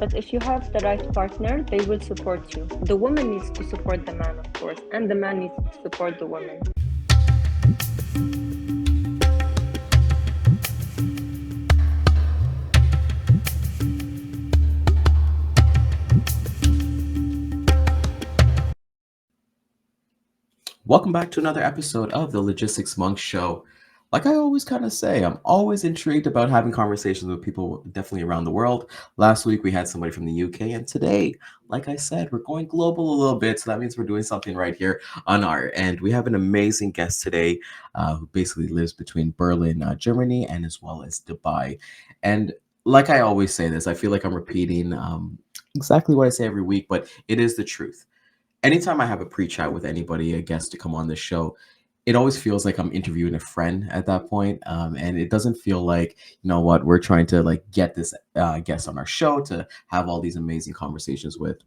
But if you have the right partner, they will support you. The woman needs to support the man, of course, and the man needs to support the woman. Welcome back to another episode of the Logistics Monk Show. Like I always kind of say, I'm always intrigued about having conversations with people definitely around the world. Last week we had somebody from the UK, and today, like I said, we're going global a little bit. So that means we're doing something right here on our end. We have an amazing guest today who basically lives between Berlin, Germany, and as well as Dubai. And like I always say this, I feel like I'm repeating exactly what I say every week, but it is the truth. Anytime I have a pre-chat with anybody, a guest to come on the show, it always feels like I'm interviewing a friend at that point, and it doesn't feel like we're trying to like get this guest on our show to have all these amazing conversations with.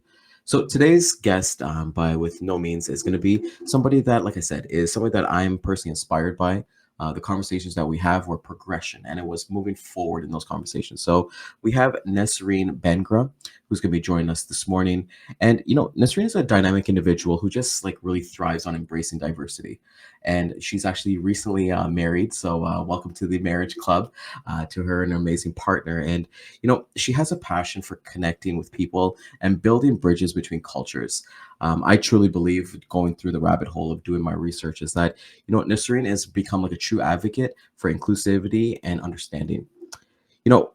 So today's guest, by with no means, is going to be somebody that, like I said, is somebody that I'm personally inspired by. The conversations that we have were progression, and it was moving forward in those conversations. So we have Nesrine Bengra, who's going to be joining us this morning. And Nasreen is a dynamic individual who just like really thrives on embracing diversity. And she's actually recently married, so welcome to the marriage club, to her and her amazing partner. And she has a passion for connecting with people and building bridges between cultures. I truly believe, going through the rabbit hole of doing my research, is that Nasreen has become like a true advocate for inclusivity and understanding. you know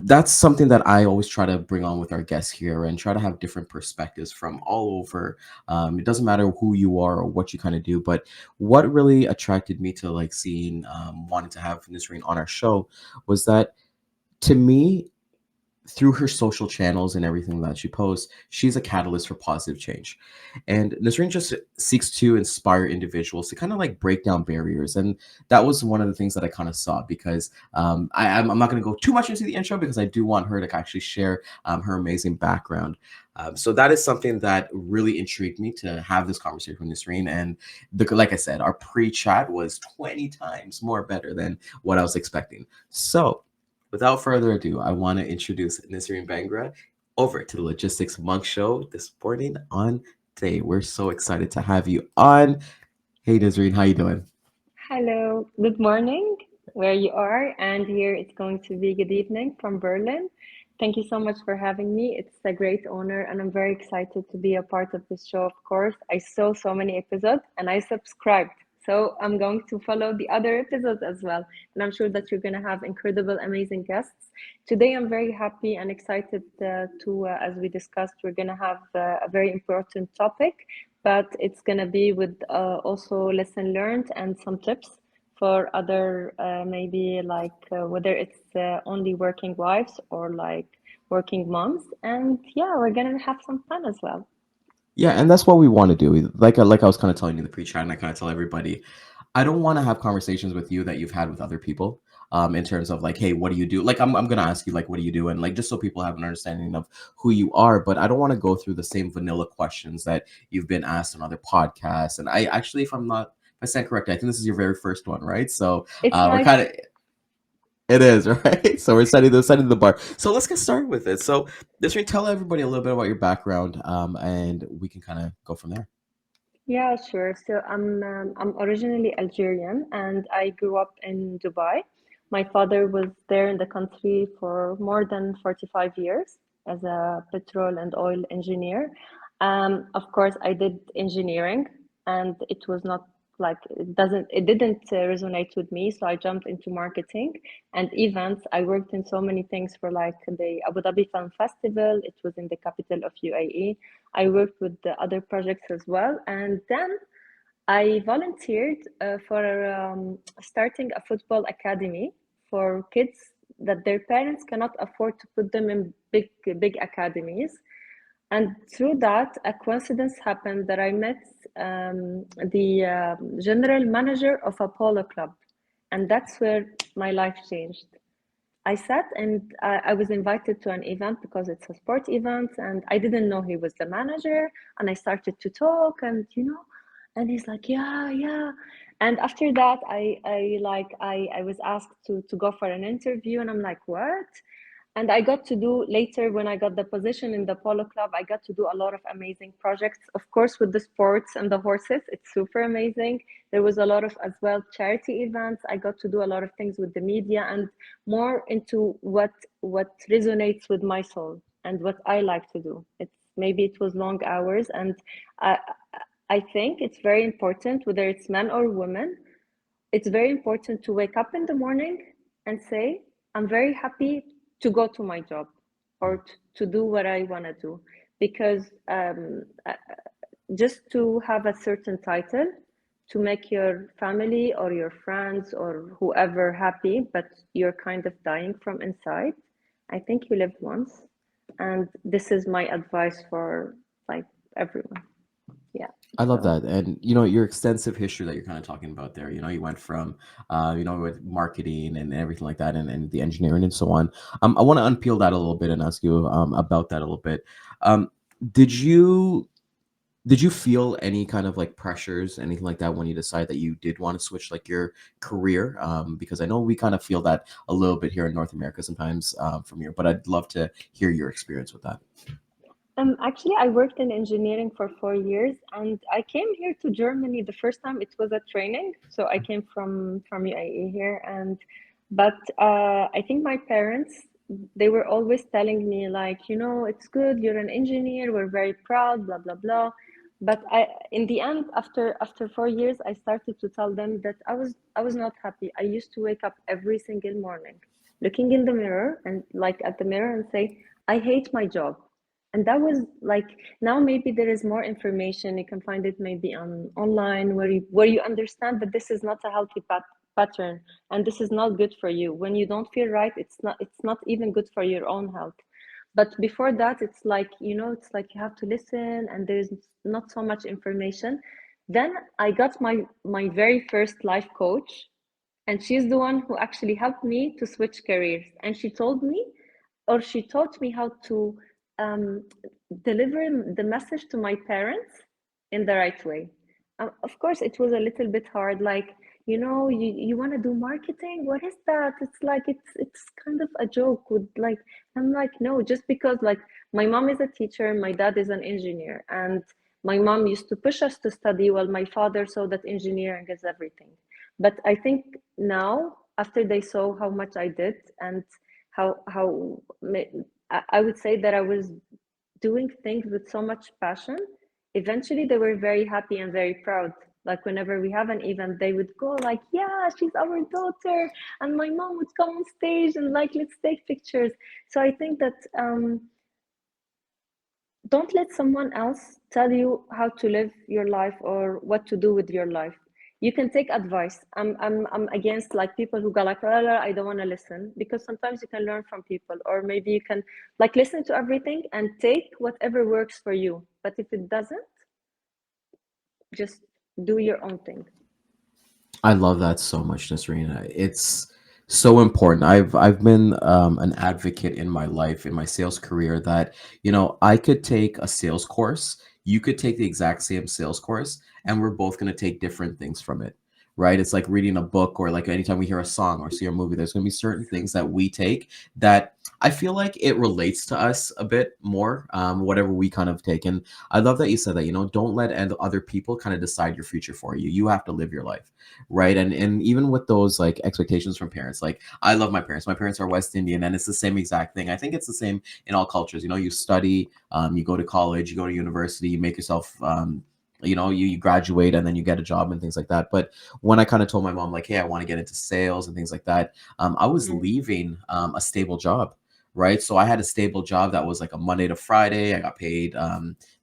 that's something that I always try to bring on with our guests here and try to have different perspectives from all over. It doesn't matter who you are or what you kind of do, but what really attracted me to like seeing, wanting to have Nisreen on our show, was that, to me, through her social channels and everything that she posts, she's a catalyst for positive change. And Nasreen just seeks to inspire individuals to kind of like break down barriers. And that was one of the things that I kind of saw, because I'm not going to go too much into the intro because I do want her to actually share her amazing background. So that is something that really intrigued me to have this conversation with Nasreen. And like I said, our pre-chat was 20 times more better than what I was expecting. So without further ado, I want to introduce Nesrine Bengra over to the Logistics Monk Show this morning on today. We're so excited to have you on. Hey, Nesrine, how you doing? Hello, good morning, where you are, and here it's going to be good evening from Berlin. Thank you so much for having me. It's a great honor, and I'm very excited to be a part of this show, of course. I saw so many episodes and I subscribed. So I'm going to follow the other episodes as well. And I'm sure that you're going to have incredible, amazing guests. Today, I'm very happy and excited as we discussed, we're going to have a very important topic, but it's going to be with also lesson learned and some tips for other maybe like whether it's only working wives or like working moms. And yeah, we're going to have some fun as well. Yeah, and that's what we want to do. Like I was kind of telling you in the pre-chat, and I kind of tell everybody, I don't want to have conversations with you that you've had with other people. In terms of like, hey, what do you do? Like, I'm gonna ask you like, what do you do, and like, just so people have an understanding of who you are. But I don't want to go through the same vanilla questions that you've been asked on other podcasts. And I actually, if I stand correctly, I think this is your very first one, right? So It's we're my kind of, it is, right? So we're setting the bar. So let's get started with it. So this way, tell everybody a little bit about your background, and we can kind of go from there. Yeah, sure. So I'm originally Algerian and I grew up in Dubai. My father was there in the country for more than 45 years as a petrol and oil engineer. Of course, I did engineering and it was not like it didn't resonate with me. So I jumped into marketing and events. I worked in so many things for like the Abu Dhabi Film Festival. It was in the capital of UAE. I worked with the other projects as well. And then I volunteered for starting a football academy for kids that their parents cannot afford to put them in big academies. And through that, a coincidence happened that I met the general manager of a polo club. And that's where my life changed. I sat and I was invited to an event because it's a sport event, and I didn't know he was the manager. And I started to talk, and and he's like, yeah, yeah. And after that, I was asked to go for an interview, and I'm like, what? And I got to do later, when I got the position in the polo club, I got to do a lot of amazing projects. Of course, with the sports and the horses, it's super amazing. There was a lot of as well charity events. I got to do a lot of things with the media and more into what resonates with my soul and what I like to do. It's maybe it was long hours, and I I think it's very important, whether it's men or women, it's very important to wake up in the morning and say, I'm very happy to go to my job or to do what I want to do. Because just to have a certain title, to make your family or your friends or whoever happy, but you're kind of dying from inside, I think you live once. And this is my advice for like everyone. Yeah. I love So. that. And your extensive history that you're kind of talking about there. You went from with marketing and everything like that, and the engineering and so on. I want to unpeel that a little bit and ask you about that a little bit. Um, did you did you feel any kind of like pressures, anything like that, when you decide that you did want to switch like your career? Because I know we kind of feel that a little bit here in North America sometimes from here, but I'd love to hear your experience with that. Actually, I worked in engineering for 4 years, and I came here to Germany the first time. It was a training, so I came from UAE here, and but I think my parents, they were always telling me like, it's good, you're an engineer, we're very proud, blah blah blah. But in the end, after 4 years, I started to tell them that I was not happy. I used to wake up every single morning, looking in the mirror and like at the mirror and say, I hate my job. And that was like, now maybe there is more information, you can find it maybe on online, where you understand that this is not a healthy pattern, and this is not good for you. When you don't feel right, it's not even good for your own health. But before that, it's like, it's like you have to listen, and there's not so much information. Then I got my very first life coach, and she's the one who actually helped me to switch careers, and she told me, or she taught me how to um, deliver the message to my parents in the right way. Of course, it was a little bit hard. Like, you want to do marketing? What is that? It's like it's kind of a joke. With like, I'm like, no, just because like my mom is a teacher, my dad is an engineer, and my mom used to push us to study, while my father saw that engineering is everything. But I think now, after they saw how much I did, and how I would say that I was doing things with so much passion, eventually they were very happy and very proud. Like whenever we have an event, they would go like, "Yeah, she's our daughter," and my mom would come on stage and like, "Let's take pictures." So I think that don't let someone else tell you how to live your life or what to do with your life. You can take advice. I'm against like people who go like, "Oh, I don't want to listen," because sometimes you can learn from people, or maybe you can like listen to everything and take whatever works for you. But if it doesn't, just do your own thing. I love that so much, Nasrina. It's so important. I've been an advocate in my life, in my sales career, that I could take a sales course, you could take the exact same sales course, and we're both going to take different things from it. Right? It's like reading a book, or like anytime we hear a song or see a movie, there's going to be certain things that we take that I feel like it relates to us a bit more, whatever we kind of take. And I love that you said that, don't let other people kind of decide your future for you. You have to live your life, right? And even with those like expectations from parents, like I love my parents. My parents are West Indian, and it's the same exact thing. I think it's the same in all cultures. You study, you go to college, you go to university, you make yourself you graduate, and then you get a job and things like that. But when I kind of told my mom like, hey, I want to get into sales and things like that, I was Mm, leaving a stable job, right? So I had a stable job that was like a Monday to Friday. I got paid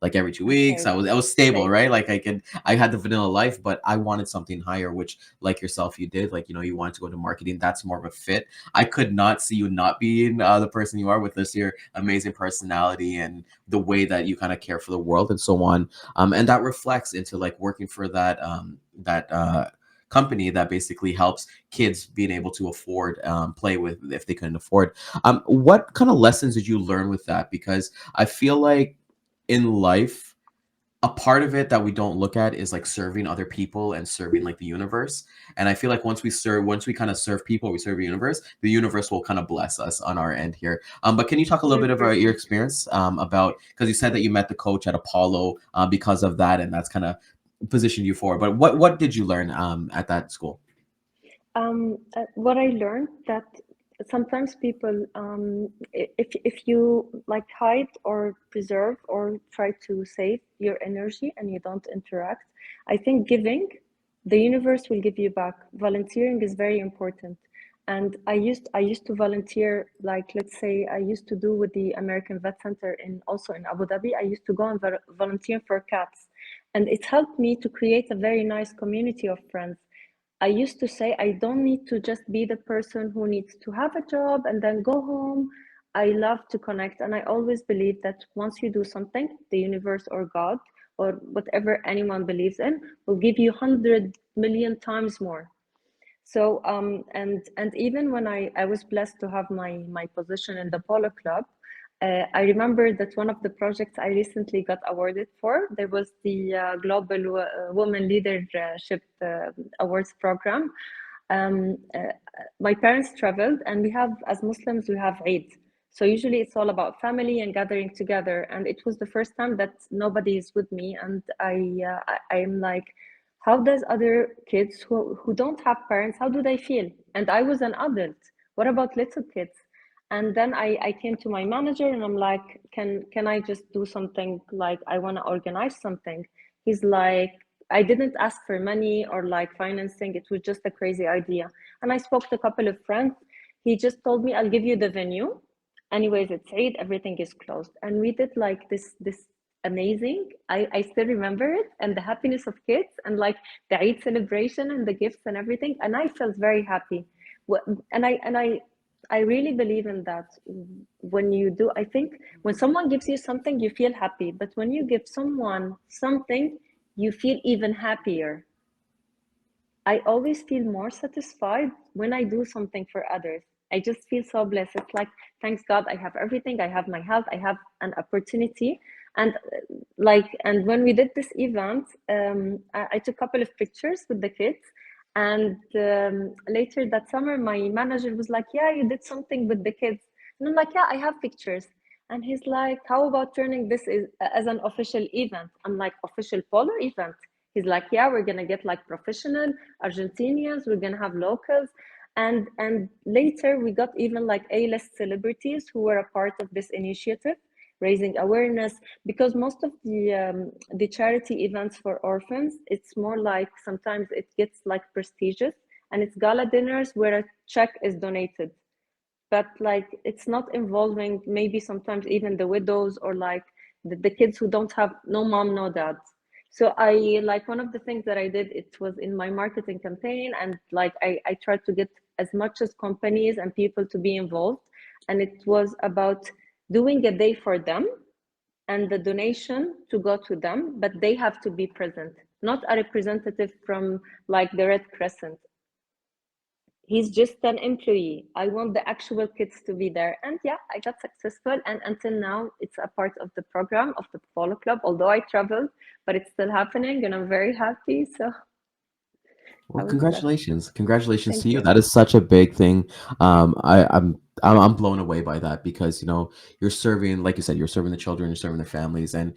like every 2 weeks. okay, I was stable, great. right? Like I had the vanilla life, but I wanted something higher, which like yourself, you did. Like, you wanted to go to marketing. That's more of a fit. I could not see you not being the person you are, with this your amazing personality and the way that you kind of care for the world and so on. And that reflects into like working for that company that basically helps kids being able to afford play with if they couldn't afford. What kind of lessons did you learn with that? Because I feel like in life, a part of it that we don't look at is like serving other people and serving like the universe. And I feel like once we kind of serve people, we serve the universe will kind of bless us on our end here. But can you talk a little bit about your 100%. experience, about, because you said that you met the coach at Apollo, because of that, and that's kind of positioned you forward. But what did you learn at that school? What I learned that sometimes people, if you like hide or preserve or try to save your energy and you don't interact, I think giving, the universe will give you back. Volunteering is very important. And I used to volunteer, like let's say I used to do with the American Vet Center in also in Abu Dhabi. I used to go and volunteer for cats, and it helped me to create a very nice community of friends. I used to say I don't need to just be the person who needs to have a job and then go home. I love to connect, and I always believe that once you do something, the universe or God or whatever anyone believes in will give you 100 million times more. So and even when I was blessed to have my position in the polo club, I remember that one of the projects I recently got awarded for, there was the Global Women Leadership Awards program. My parents traveled, and we have, as Muslims, we have Eid. So usually it's all about family and gathering together. And it was the first time that nobody is with me, and I'm like, how does other kids who don't have parents, how do they feel? And I was an adult. What about little kids? And then I came to my manager and I'm like, can I just do something, like I want to organize something? He's like, I didn't ask for money or like financing. It was just a crazy idea. And I spoke to a couple of friends. He just told me, I'll give you the venue. Anyways, it's Eid, everything is closed. And we did like this amazing. I still remember it, and the happiness of kids and like the Eid celebration and the gifts and everything. And I felt very happy. And I really believe in that. When you do, I think when someone gives you something, you feel happy. But when you give someone something, you feel even happier. I always feel more satisfied when I do something for others. I just feel so blessed. It's like, thanks God, I have everything. I have my health. I have an opportunity. And and when we did this event, I took a couple of pictures with the kids. And later that summer, my manager was like, yeah, you did something with the kids. And I'm like, yeah, I have pictures. And he's like, how about turning this as an official event? I'm like, official polo event? He's like, yeah, we're gonna get like professional Argentinians, we're gonna have locals. And later we got even like A-list celebrities who were a part of this initiative, raising awareness, because most of the charity events for orphans, it's more like sometimes it gets like prestigious, and it's gala dinners where a check is donated, but like it's not involving maybe sometimes even the widows or like the kids who don't have no mom, no dad. So I like one of the things that I did, it was in my marketing campaign, and like I tried to get as much as companies and people to be involved, and it was about doing a day for them and the donation to go to them, but they have to be present, not a representative from like the Red Crescent. He's just an employee. I want the actual kids to be there. And yeah, I got successful. And until now, it's a part of the program of the Polo Club, although I traveled, but it's still happening and I'm very happy. So I Well, was blessed. congratulations to Thank you. you. That is such a big thing. I'm blown away by that, because you're serving, like you said, you're serving the children, you're serving the families, and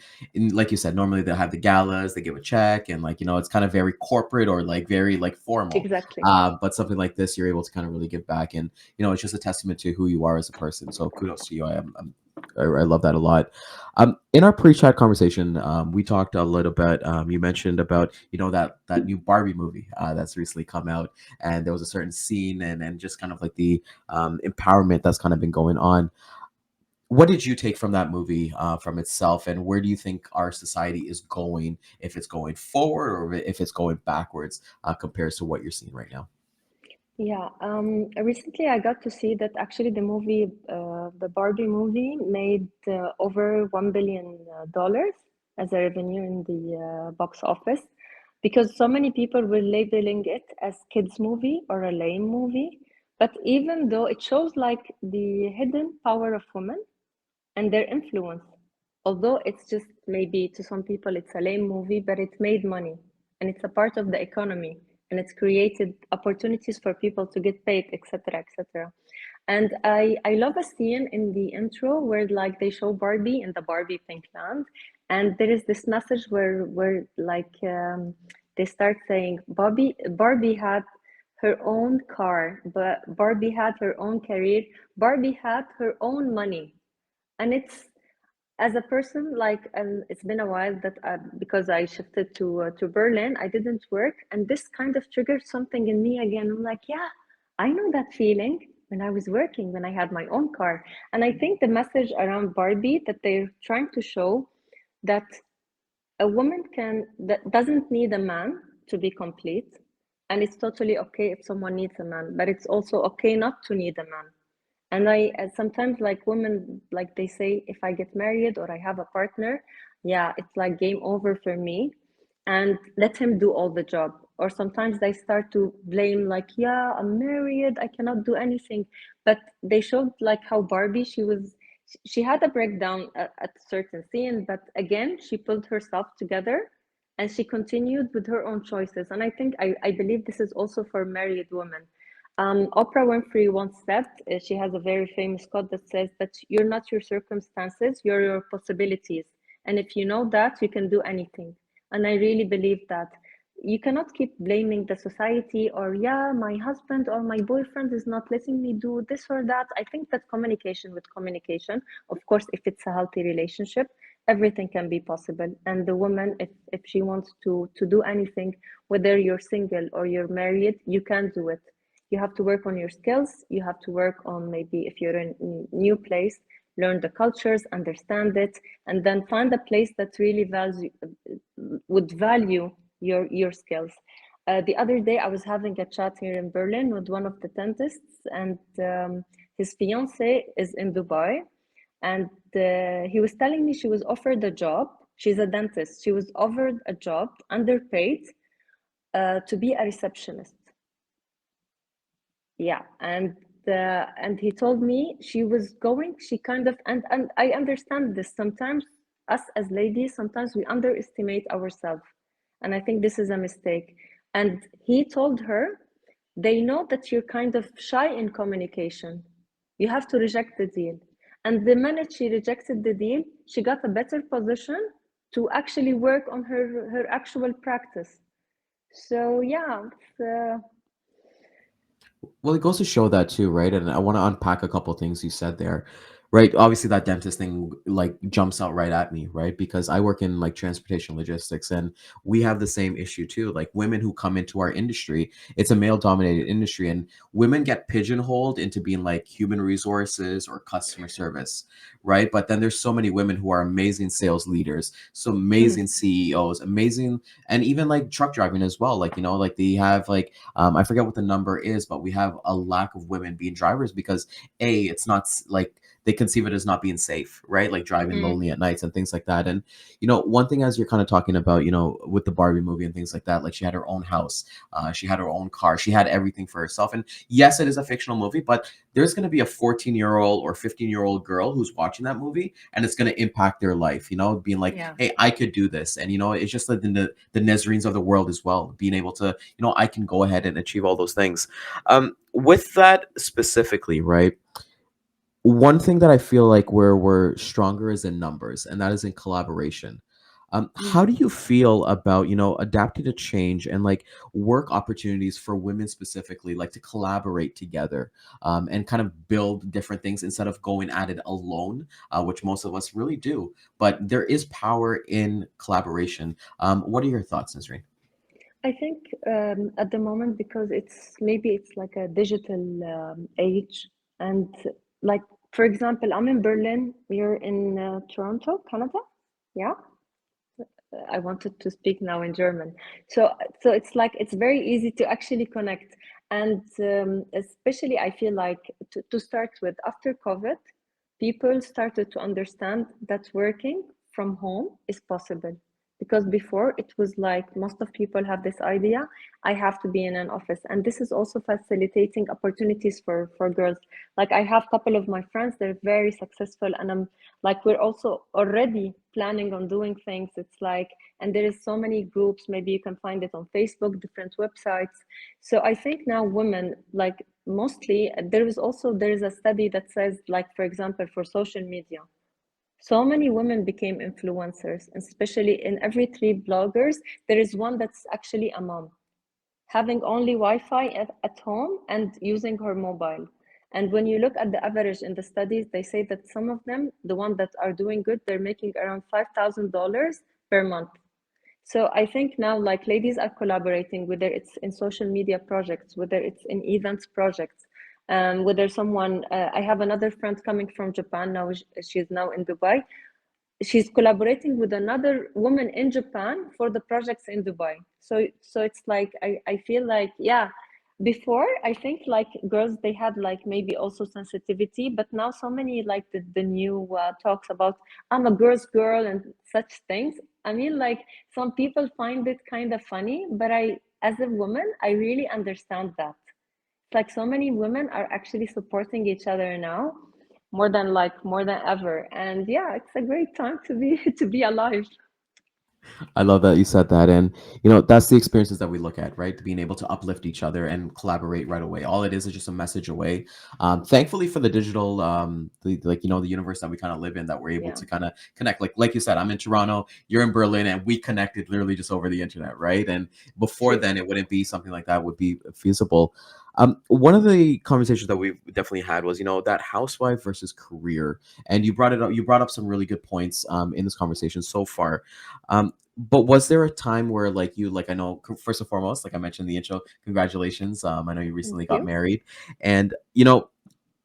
like you said, normally they'll have the galas, they give a check, and like it's kind of very corporate or like very like formal. Exactly. But something like this, you're able to kind of really give back, and it's just a testament to who you are as a person. So kudos to you. I love that a lot. In our pre-chat conversation, we talked a little bit. You mentioned about that new Barbie movie that's recently come out, and there was a certain scene and just kind of like the empowerment that's kind of been going on. What did you take from that movie, from itself, and where do you think our society is going, if it's going forward or if it's going backwards, compared to what you're seeing right now? Yeah. Recently I got to see that actually the movie, the Barbie movie, made over $1 billion as a revenue in the box office, because so many people were labeling it as kids movie or a lame movie. But even though it shows like the hidden power of women and their influence. although it's just maybe to some people it's a lame movie, but it made money and it's a part of the economy and it's created opportunities for people to get paid, etc., etc. And I love a scene in the intro where like they show Barbie in the Barbie pink land, and there is this message where like they start saying Barbie had her own car, but Barbie had her own career, Barbie had her own money, and it's as a person like it's been a while that because I shifted to Berlin, I didn't work, and this kind of triggered something in me again. I'm like, yeah, I know that feeling when I was working, when I had my own car. And I think the message around Barbie that they're trying to show that a woman that doesn't need a man to be complete, and it's totally okay if someone needs a man, but it's also okay not to need a man. And I sometimes like women, like they say, if I get married or I have a partner, yeah, it's like game over for me, and let him do all the job. Or sometimes they start to blame, like, yeah, I'm married, I cannot do anything. But they showed like how Barbie, she had a breakdown at a certain scene, but again, she pulled herself together and she continued with her own choices. And I think I believe this is also for married women. Oprah Winfrey once said, she has a very famous quote that says that you're not your circumstances, you're your possibilities. And if you know that, you can do anything. And I really believe that you cannot keep blaming the society or, yeah, my husband or my boyfriend is not letting me do this or that. I think that communication with communication, of course, if it's a healthy relationship, everything can be possible. And the woman, if she wants to do anything, whether you're single or you're married, you can do it. You have to work on your skills. You have to work on, maybe if you're in a new place, learn the cultures, understand it, and then find a place that really would value your skills. The other day, I was having a chat here in Berlin with one of the dentists, and his fiance is in Dubai, and he was telling me she was offered a job. She's a dentist. She was offered a job, underpaid, to be a receptionist. Yeah, and he told me she was going, she kind of, and I understand this. Sometimes us as ladies, sometimes we underestimate ourselves, and I think this is a mistake. And he told her, they know that you're kind of shy in communication. You have to reject the deal. And the minute she rejected the deal, she got a better position to actually work on her actual practice. So yeah, Well, it goes to show that too, right? And I want to unpack a couple things you said there, right? Obviously, that dentist thing like jumps out right at me, right? Because I work in like transportation logistics, and we have the same issue too. Like women who come into our industry, it's a male-dominated industry, and women get pigeonholed into being like human resources or customer service, right? But then there's so many women who are amazing sales leaders, so amazing CEOs, amazing, and even like truck driving as well. Like like they have like I forget what the number is, but we have a lack of women being drivers because it's not like they conceive it as not being safe, right? Like driving mm, lonely at nights and things like that. And one thing as you're kind of talking about, with the Barbie movie and things like that, like she had her own house, she had her own car, she had everything for herself. And yes, it is a fictional movie, but there's going to be a 14-year-old or 15-year-old girl who's watching that movie, and it's going to impact their life. Being like, yeah. hey, I could do this, and it's just like the Nesrines of the world as well, being able to I can go ahead and achieve all those things. With that specifically, right? One thing that I feel like where we're stronger is in numbers, and that is in collaboration. How do Mm. you feel about adapting to change and like work opportunities for women specifically, like to collaborate together and kind of build different things instead of going at it alone, which most of us really do. But there is power in collaboration. What are your thoughts, Nazreen? I think at the moment, because it's like a digital age, and like for example, I'm in Berlin, you're in Toronto, Canada. Yeah, I wanted to speak now in German. So it's like it's very easy to actually connect, and especially I feel like to start with after COVID, people started to understand that working from home is possible. Because before it was like most of people have this idea, I have to be in an office, and this is also facilitating opportunities for girls. Like I have a couple of my friends, they're very successful, and I'm like, we're also already planning on doing things. It's like, and there is so many groups, maybe you can find it on Facebook, different websites. So I think now women, like mostly, there is a study that says, like, for example, for social media, so many women became influencers, especially in every three bloggers, there is one that's actually a mom, having only Wi-Fi at home and using her mobile. And when you look at the average in the studies, they say that some of them, the ones that are doing good, they're making around $5,000 per month. So I think now, like, ladies are collaborating, whether it's in social media projects, whether it's in events projects, whether someone, I have another friend coming from Japan now, she's now in Dubai. She's collaborating with another woman in Japan for the projects in Dubai. So it's like, I feel like, yeah, before I think like girls, they had like maybe also sensitivity, but now so many like the new talks about I'm a girl's girl and such things. I mean, like some people find it kind of funny, but as a woman, I really understand that. It's like so many women are actually supporting each other now more than ever. And yeah, it's a great time to be to be alive. I love that you said that. And, you know, that's the experiences that we look at, right? Being able to uplift each other and collaborate right away. All it is just a message away. Thankfully for the digital, like, you know, the universe that we kind of live in, that we're able Yeah, to kind of connect. Like you said, I'm in Toronto, you're in Berlin, and we connected literally just over the internet, right? And before true. then, it wouldn't be something like that would be feasible. One of the conversations that we've definitely had was, you know, that housewife versus career. And you brought it up, you brought up some really good points in this conversation so far. But was there a time where like you, like, I know, first and foremost, like I mentioned in the intro, congratulations. I know you Thank recently got you. married, and you know,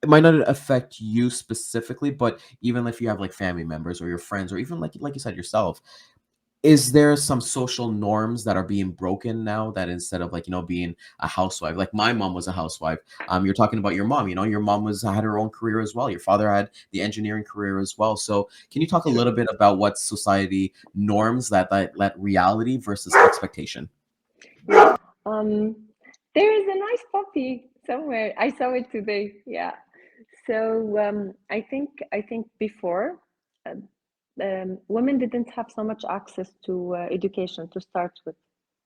it might not affect you specifically, but even if you have like family members or your friends, or even like you said yourself, is there some social norms that are being broken now, that instead of, like, you know, being a housewife, like my mom was a housewife. You're talking about your mom, you know, your mom was had her own career as well, your father had the engineering career as well. So can you talk a True. little bit about what society norms, that reality versus expectation? Yeah. Um, there is a nice puppy somewhere. I saw it today. Yeah. So I think before, uh, women didn't have so much access to education to start with,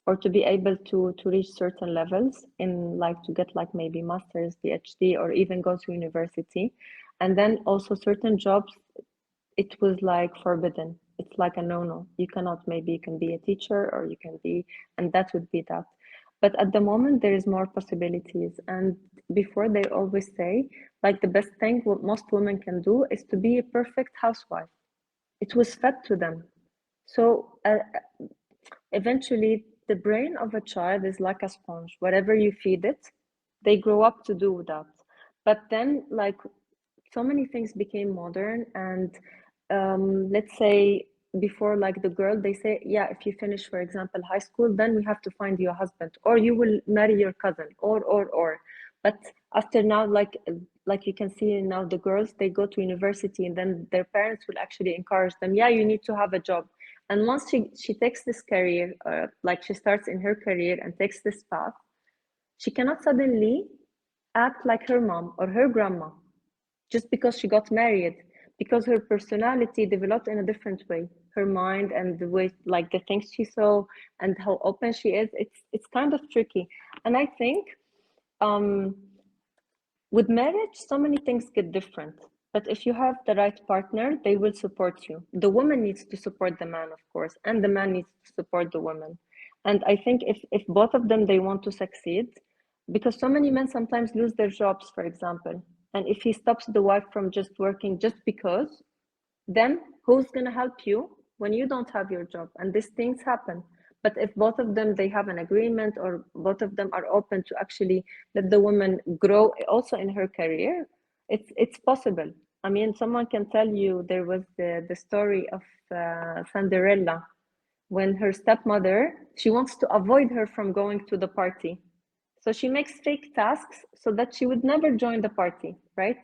or to be able to reach certain levels in, like, to get like maybe master's, PhD, or even go to university. And then also certain jobs, it was like forbidden. It's like a no-no. You cannot, maybe you can be a teacher, or you can be, and that would be that. But at the moment, there is more possibilities. And before, they always say, like, the best thing what most women can do is to be a perfect housewife. It was fed to them. So eventually, the brain of a child is like a sponge. Whatever you feed it, they grow up to do that. But then, like, so many things became modern, and let's say before, like the girl, they say, yeah, if you finish, for example, high school, then we have to find you a husband, or you will marry your cousin, or. But after now, like you can see now, the girls, they go to university, and then their parents will actually encourage them, yeah, you need to have a job. And once she takes this career, like she starts in her career and takes this path, she cannot suddenly act like her mom or her grandma just because she got married, because her personality developed in a different way. Her mind and the way, like the things she saw and how open she is, it's kind of tricky. And I think um, with marriage, so many things get different. But if you have the right partner, they will support you. The woman needs to support the man, of course, and the man needs to support the woman. And I think if both of them, they want to succeed, because so many men sometimes lose their jobs, for example. And if he stops the wife from just working just because, then who's going to help you when you don't have your job? And these things happen. But if both of them, they have an agreement, or both of them are open to actually let the woman grow also in her career, it's possible. I mean, someone can tell you, there was the story of Cinderella, when her stepmother, she wants to avoid her from going to the party, so she makes fake tasks so that she would never join the party, right?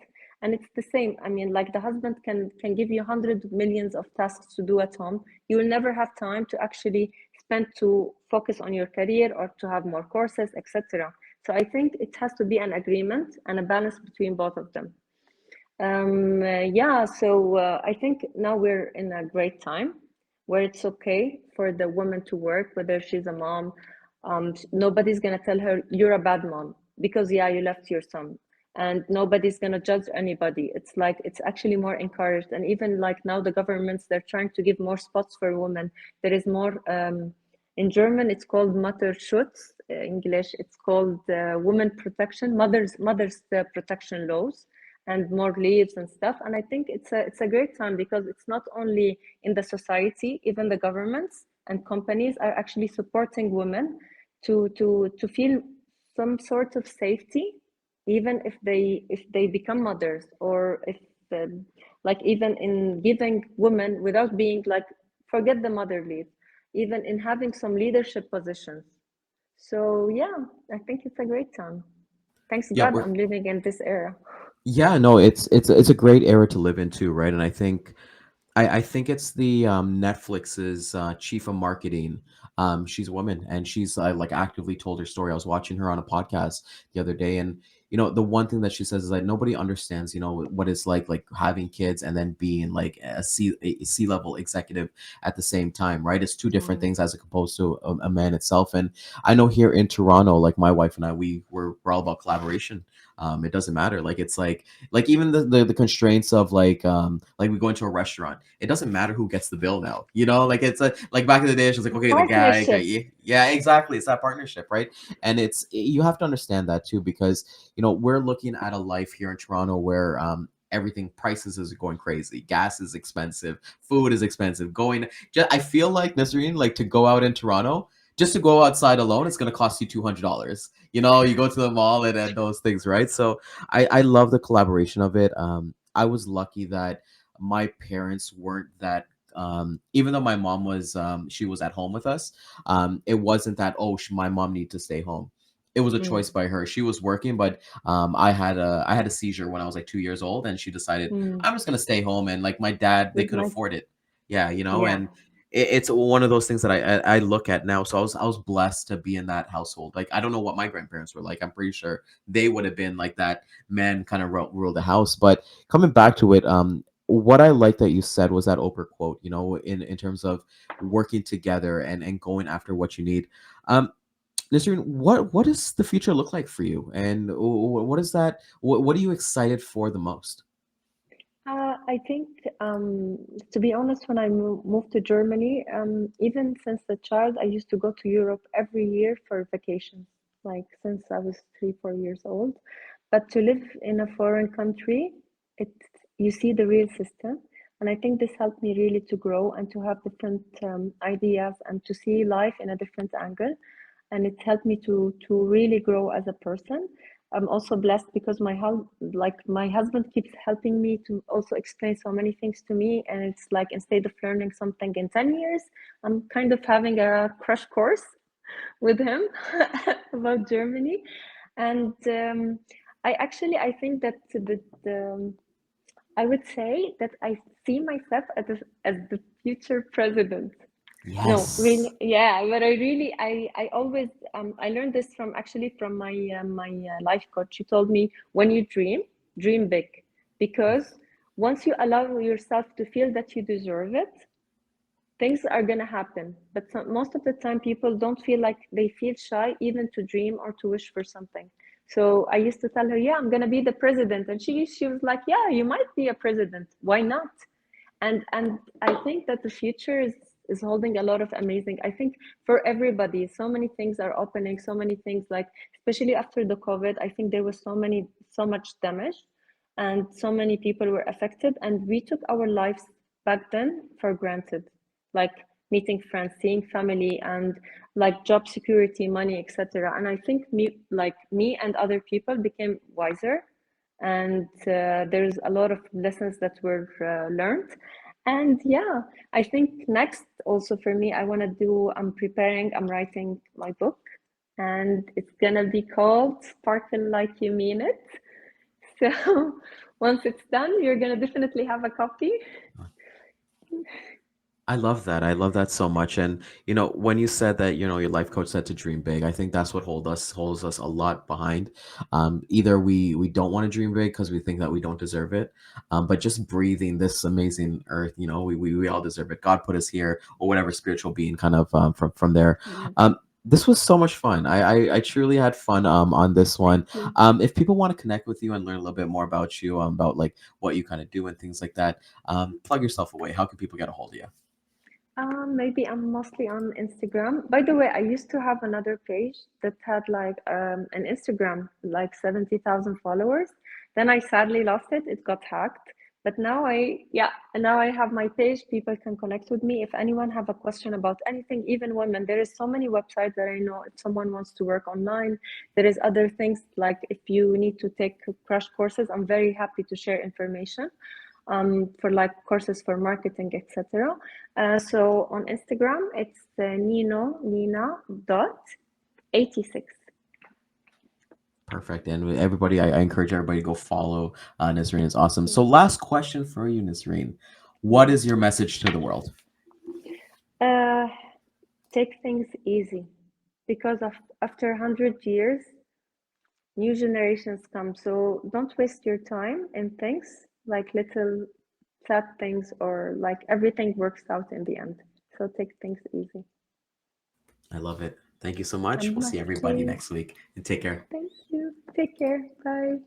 And it's the same. I mean, like the husband can give you 100 millions of tasks to do at home. You will never have time to actually spend to focus on your career or to have more courses, etc. So I think it has to be an agreement and a balance between both of them. Yeah, so I think now we're in a great time where it's okay for the woman to work, whether she's a mom. Nobody's gonna tell her you're a bad mom because yeah, you left your son, and nobody's gonna judge anybody. It's like it's actually more encouraged, and even like now the governments they're trying to give more spots for women. There is more. In German, it's called Mutterschutz. English, it's called women protection, mothers protection laws and more leaves and stuff. And I think it's a great time because it's not only in the society, even the governments and companies are actually supporting women to feel some sort of safety, even if they become mothers, or if like even in giving women without being like forget the mother leave, even in having some leadership positions. So yeah, I think it's a great time. Thanks Yeah, God we're I'm living in this era. yeah, no, it's a great era to live into, right? And I think it's the Netflix's chief of marketing. She's a woman, and she's like actively told her story. I was watching her on a podcast the other day, and the one thing that she says is that nobody understands, what it's like having kids and then being like a C level executive at the same time, right? It's two different Mm. things as opposed to a man itself. And I know here in Toronto, like my wife and I, we're all about collaboration. It doesn't matter. Like it's like even the constraints of like we go into a restaurant, it doesn't matter who gets the bill now, like it's like back in the day it's just like, okay, the guy got Partnership. you. Yeah, exactly, it's that partnership, right? And you have to understand that too, because we're looking at a life here in Toronto where everything prices is going crazy, gas is expensive, food is expensive, I feel like, Nazreen, like to go out in Toronto, just to go outside alone, it's going to cost you $200. You go to the mall and those things, right? So I love the collaboration of it. I was lucky that my parents weren't that. Even though my mom she was at home with us, it wasn't that, oh, my mom need to stay home. It was a Mm. choice by her. She was working, but I had a seizure when I was like 2 years old, and she decided Mm. I'm just gonna stay home. And like my dad, they With could my afford it. Yeah, yeah. and it's one of those things that I look at now. So I was blessed to be in that household. Like I don't know what my grandparents were like. I'm pretty sure they would have been like that. Man kind of rule the house. But coming back to it, what I like that you said was that Oprah quote. In terms of working together and going after what you need. Nisreen, what does the future look like for you? And what is that? What are you excited for the most? I think, to be honest, when I moved to Germany, even since a child, I used to go to Europe every year for vacations, like since I was 3, 4 years old. But to live in a foreign country, it you see the real system, and I think this helped me really to grow and to have different ideas and to see life in a different angle, and it helped me to really grow as a person. I'm also blessed because my husband keeps helping me to also explain so many things to me, and it's like instead of learning something in 10 years, I'm kind of having a crash course with him about Germany. And I think that I would say that I see myself as the future president. No, Yes. really, yeah, but I always, I learned this from actually from my life coach. She told me when you dream big, because once you allow yourself to feel that you deserve it, things are gonna happen. But most of the time, people don't feel like they feel shy even to dream or to wish for something. So I used to tell her, yeah, I'm gonna be the president, and she was like, yeah, you might be a president. Why not? And I think that the future is holding a lot of amazing. I think for everybody, so many things are opening, so many things, like especially after the COVID. I think there was so much damage, and so many people were affected, and we took our lives back then for granted, like meeting friends, seeing family, and like job security, money, etc. And I think me and other people became wiser, and there's a lot of lessons that were learned. And yeah, I think next also for me, I'm writing my book, and it's gonna be called Sparkle Like You Mean It. So once it's done, you're gonna definitely have a copy. I love that. I love that so much. And when you said that, your life coach said to dream big, I think that's what holds us a lot behind. Either we don't want to dream big because we think that we don't deserve it. But just breathing this amazing earth, we all deserve it. God put us here, or whatever spiritual being kind of from there. Yeah, This was so much fun. I truly had fun on this thank one. you. If people want to connect with you and learn a little bit more about you, about like what you kind of do and things like that, plug yourself away. How can people get a hold of you? Maybe I'm mostly on Instagram. By the way, I used to have another page that had like an Instagram, like 70,000 followers. Then I sadly lost it. It got hacked. But yeah, and now I have my page. People can connect with me. If anyone have a question about anything, even women, there is so many websites that I know. If someone wants to work online, there is other things like if you need to take crash courses, I'm very happy to share information for like courses for marketing, etc. So on Instagram, it's Nina dot 86. Perfect. And everybody, I encourage everybody to go follow Nesrine. It's awesome. So, Thank last question for you, Nesrine. What you. is your message to the world? Uh, take things easy because after 100 years, new generations come. So don't waste your time in things like little sad things or like everything works out in the end. So take things easy. I love it. Thank you so much. I'm We'll see everybody happy. next week and take care. Thank you. Take care. Bye.